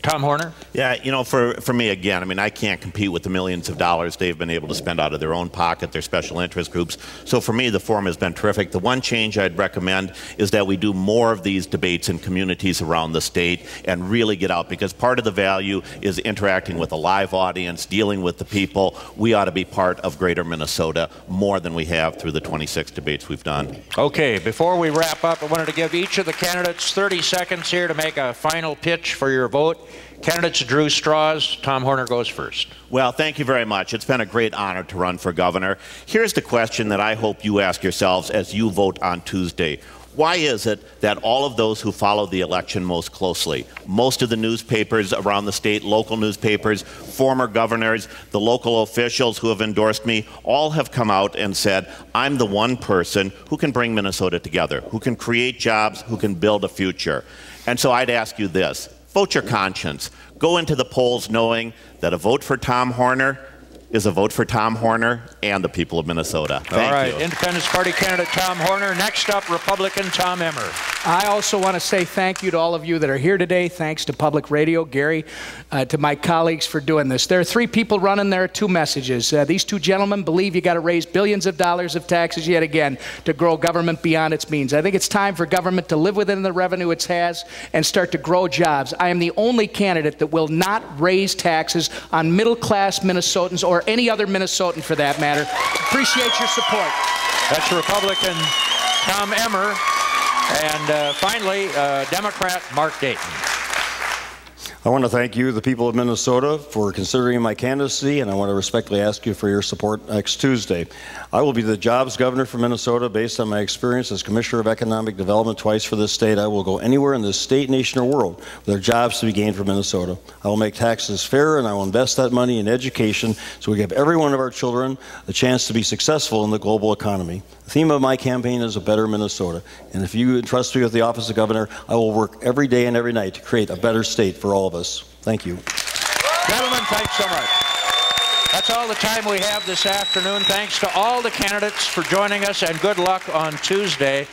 Tom Horner? Yeah, you know, for me, again, I mean, I can't compete with the millions of dollars they've been able to spend out of their own pocket, their special interest groups. So for me, the forum has been terrific. The one change I'd recommend is that we do more of these debates in communities around the state and really get out, because part of the value is interacting with a live audience, dealing with the people. We ought to be part of greater Minnesota more than we have through the 26 debates we've done. Okay, before we wrap up, I wanted to give each of the candidates 30 seconds here to make a final pitch for your vote. Candidates drew straws. Tom Horner goes first. Well, thank you very much. It's been a great honor to run for governor. Here's the question that I hope you ask yourselves as you vote on Tuesday. Why is it that all of those who follow the election most closely, most of the newspapers around the state, local newspapers, former governors, the local officials who have endorsed me, all have come out and said, I'm the one person who can bring Minnesota together, who can create jobs, who can build a future. And so I'd ask you this. Vote your conscience. Go into the polls knowing that a vote for Tom Horner is a vote for Tom Horner and the people of Minnesota. Thank you. Independence Party candidate Tom Horner. Next up, Republican Tom Emmer. I also want to say thank you to all of you that are here today. Thanks to Public Radio, Gary, to my colleagues for doing this. There are 3 people running. There are 2 messages. These 2 gentlemen believe you got to raise billions of dollars of taxes yet again to grow government beyond its means. I think it's time for government to live within the revenue it has and start to grow jobs. I am the only candidate that will not raise taxes on middle-class Minnesotans or any other Minnesotan for that matter. Appreciate your support. That's Republican Tom Emmer. And finally, Democrat Mark Dayton. I want to thank you, the people of Minnesota, for considering my candidacy, and I want to respectfully ask you for your support next Tuesday. I will be the jobs governor for Minnesota based on my experience as Commissioner of Economic Development twice for this state. I will go anywhere in this state, nation, or world where there are jobs to be gained for Minnesota. I will make taxes fair, and I will invest that money in education so we give every one of our children a chance to be successful in the global economy. The theme of my campaign is a better Minnesota, and if you entrust me with the office of governor, I will work every day and every night to create a better state for all of us. Thank you. Gentlemen, thanks so much. That's all the time we have this afternoon. Thanks to all the candidates for joining us, and good luck on Tuesday.